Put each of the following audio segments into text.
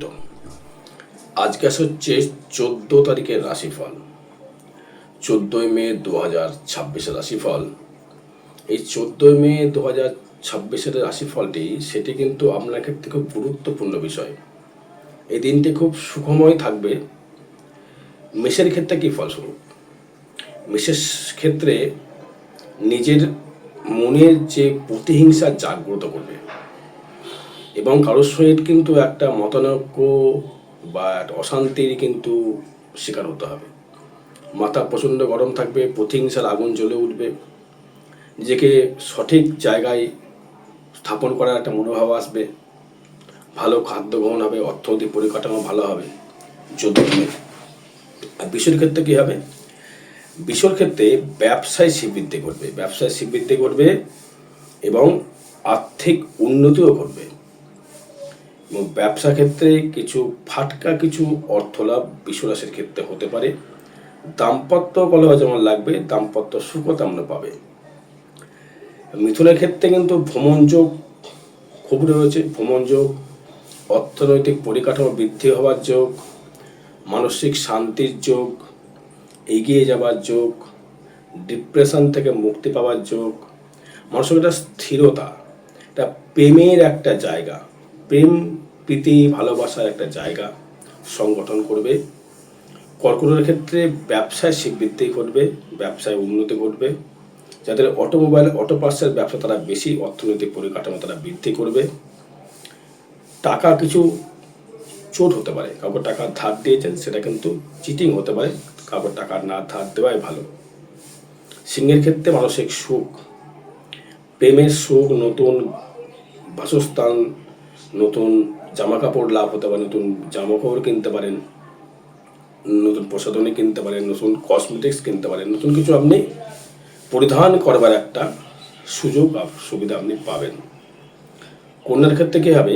তো আজকে হচ্ছে 14 তারিখের রাশিফল। 14ই মে 2026 রাশিফল। এই 14ই মে 2026 রাশিফলটি সেটি কিন্তু আপনার ক্ষেত্রে খুব গুরুত্বপূর্ণ বিষয়। এই দিনটি খুব সুখময় থাকবে। মেষের ক্ষেত্রে কী ফলস্বরূপ? মেষের ক্ষেত্রে নিজের মনের যে প্রতিহিংসা জাগ্রত করবে এবং কারোর সহিত কিন্তু একটা মতানৈক্য বা একটা অশান্তির কিন্তু শিকার হতে হবে। মাথা প্রচণ্ড গরম থাকবে, প্রতিহিংসার আগুন জ্বলে উঠবে, নিজেকে সঠিক জায়গায় স্থাপন করার একটা মনোভাব আসবে, ভালো খাদ্য গ্রহণ হবে, অর্থনৈতিক পরিকাঠামো ভালো হবে। যদি আর বিষয়ের ক্ষেত্রে কী হবে? বিষয়ের ক্ষেত্রে ব্যবসায় শ্রীবৃদ্ধি ঘটবে, ব্যবসায় শ্রীবৃদ্ধি ঘটবে এবং আর্থিক উন্নতিও ঘটবে। এবং ব্যবসা ক্ষেত্রে কিছু অর্থলাভ বিশ্বরাশির ক্ষেত্রে হতে পারে। দাম্পত্য কলহ যেমন লাগবে, দাম্পত্য সুখও তেমন পাবে। মিথুনের ক্ষেত্রে কিন্তু ভ্রমণ যোগ খুব রয়েছে। ভ্রমণ যোগ, অর্থনৈতিক পরিকাঠামো বৃদ্ধি হওয়ার যোগ, মানসিক শান্তির যোগ, এগিয়ে যাওয়ার যোগ, ডিপ্রেশন থেকে মুক্তি পাওয়ার যোগ, মানুষের একটা স্থিরতা, একটা প্রেমের একটা জায়গা, প্রেম প্রীতি ভালোবাসার একটা জায়গা সংগঠন করবে। কর্কটের ক্ষেত্রে ব্যবসায় শ্রীবৃদ্ধি ঘটবে, ব্যবসায় উন্নতি ঘটবে। যাদের অটোমোবাইল অটো পার্টসের ব্যবসা তারা বেশি অর্থনৈতিক পরিকাঠামো তারা বৃদ্ধি করবে। টাকা কিছু চোট হতে পারে, কাউকে টাকা ধার দিয়েছেন সেটা কিন্তু চিটিং হতে পারে, কাউকে টাকা না ধার দেওয়াই ভালো। সিংহের ক্ষেত্রে মানসিক সুখ, প্রেমের সুখ, নতুন বাসস্থান, নতুন জামা কাপড় লাভ হতে পারে, নতুন জামা কাপড় কিনতে পারেন, নতুন প্রসাধনী কিনতে পারেন, নতুন কসমেটিক্স কিনতে পারেন, নতুন কিছু আপনি পরিধান করবার একটা সুযোগ সুবিধা আপনি পাবেন। কন্যার ক্ষেত্রে কী হবে?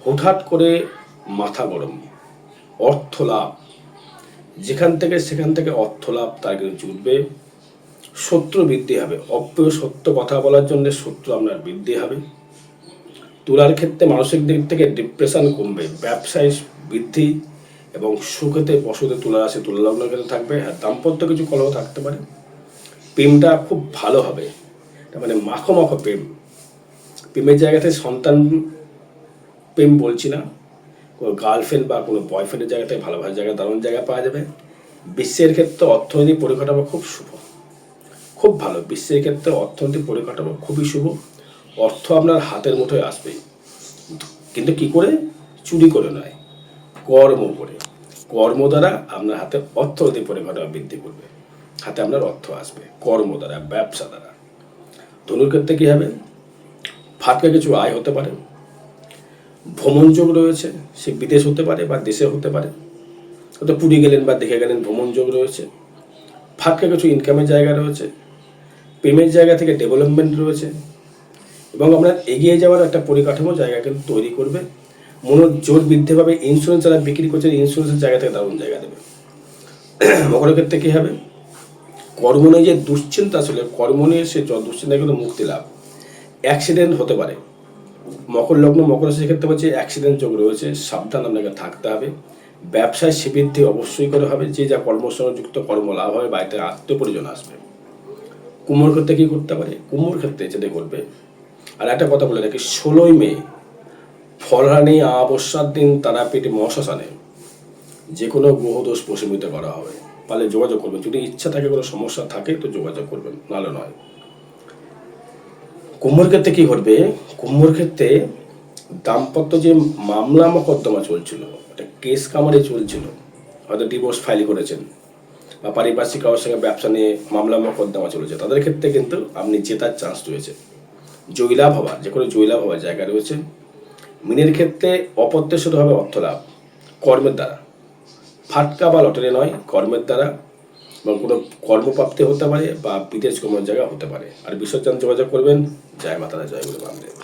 হঠাৎ করে মাথা গরম, অর্থ লাভ, সেখান থেকে অর্থ লাভ তার কিন্তু জুটবে। শত্রু বৃদ্ধি হবে, অপ্রিয় সত্য কথা বলার জন্য শত্রু আপনার বৃদ্ধি হবে। তুলার ক্ষেত্রে মানসিক দিক থেকে ডিপ্রেশন কমবে, ব্যবসায় বৃদ্ধি এবং সুখেতে পশুতে তুলা রাশি তুলা লগ্নের ক্ষেত্রে থাকবে। আর দাম্পত্য কিছু কলহ থাকতে পারে। প্রেমটা খুব ভালো হবে, তার মানে মাখো প্রেম। প্রেমের জায়গাতে সন্তান প্রেম বলছি না, কোনো গার্লফ্রেন্ড বা কোনো বয়ফ্রেন্ডের জায়গাতে ভালো জায়গা, দারুণ জায়গা পাওয়া যাবে। বিশ্বের ক্ষেত্রে অর্থনৈতিক পরিকাঠামো খুব শুভ, খুব ভালো। বিশ্বের ক্ষেত্রে অর্থনৈতিক পরিকাঠামো খুবই শুভ। অর্থ আপনার হাতের মুঠোয় আসবে, কিন্তু কি করে? চুরি করে নয়, কর্ম করে। কর্ম দ্বারা আপনার হাতে অর্থনৈতিক পরিকাঠামো বৃদ্ধি করবে, হাতে আপনার অর্থ আসবে কর্ম দ্বারা, ব্যবসা দ্বারা। ধনুর ক্ষেত্রে কী হবে? ফাটকা কিছু আয় হতে পারে। ভ্রমণ যোগ রয়েছে, সে বিদেশ হতে পারে বা দেশে হতে পারে, হয়তো পুরী গেলেন বা দেখে গেলেন, ভ্রমণ যোগ রয়েছে। ফাটকা কিছু ইনকামের জায়গা রয়েছে, প্রেমের জায়গা থেকে ডেভেলপমেন্ট রয়েছে এবং আপনার এগিয়ে যাওয়ার একটা পরিকাঠামো জায়গা কিন্তু তৈরি করবে। মনের জোর বৃদ্ধি পাবে। ইন্স্যুরেন্স যারা বিক্রি করছে, ইন্স্যুরেন্সের জায়গা থেকে দারুণ জায়গা দেবে। মকরের ক্ষেত্রে কী হবে? কর্ম নিয়ে যে দুশ্চিন্তা, আসলে কর্ম নিয়ে সে দুশ্চিন্তা কিন্তু মুক্তি লাভ। অ্যাক্সিডেন্ট হতে পারে। মকর লগ্ন, মকর রাশির ক্ষেত্রে হচ্ছে অ্যাক্সিডেন্ট যোগ রয়েছে, সাবধান আপনাকে থাকতে হবে। ব্যবসায় শ্রীবৃদ্ধি অবশ্যই করে হবে, যে যা কর্মসংযুক্ত কর্ম লাভ হবে, বাড়িতে আত্মীয় পরিজন আসবে। কুম্ভর ক্ষেত্রে কী করতে পারে? কুম্ভর ক্ষেত্রে যেটা করবে, আর একটা কথা বলে রাখি, 16ই মে ফলহানি অমাবস্যার দিন তারাপীঠ মহাশ্মশানে যে কোনো গ্রহদোষ প্রশমিত করা হবে। পারলে যোগাযোগ করবেন, যদি ইচ্ছা থাকে, কোনো সমস্যা থাকে তো যোগাযোগ করবেন, নাহলে নয়। কুম্ভর ক্ষেত্রে কী ঘটবে? কুম্ভর ক্ষেত্রে দাম্পত্য যে মামলা মোকদ্দমা চলছিল, একটা কেস কামারে চলছিল, হয়তো ডিভোর্স ফাইল করেছেন বা পারিপার্শ্বিক কারোর সঙ্গে ব্যবসা নিয়ে মামলা মোকদ্দমা চলেছে, তাদের ক্ষেত্রে কিন্তু আপনি জেতার চান্স রয়েছে। জয়লাভ হওয়ার, যে কোনো জয়লাভ হওয়ার জায়গা রয়েছে। মিনের ক্ষেত্রে অপ্রত্যাশিতভাবে অর্থ লাভ কর্মের দ্বারা, ফাটকা বা লটারি নয়, কর্মের দ্বারা, এবং কোনো কর্মপ্রাপ্তি হতে পারে বা বিদেশ গমনের জায়গা হতে পারে। আর বিসর্জন যোগাযোগ করবেন। জয় মাতারা, জয় গুরু বামদেব।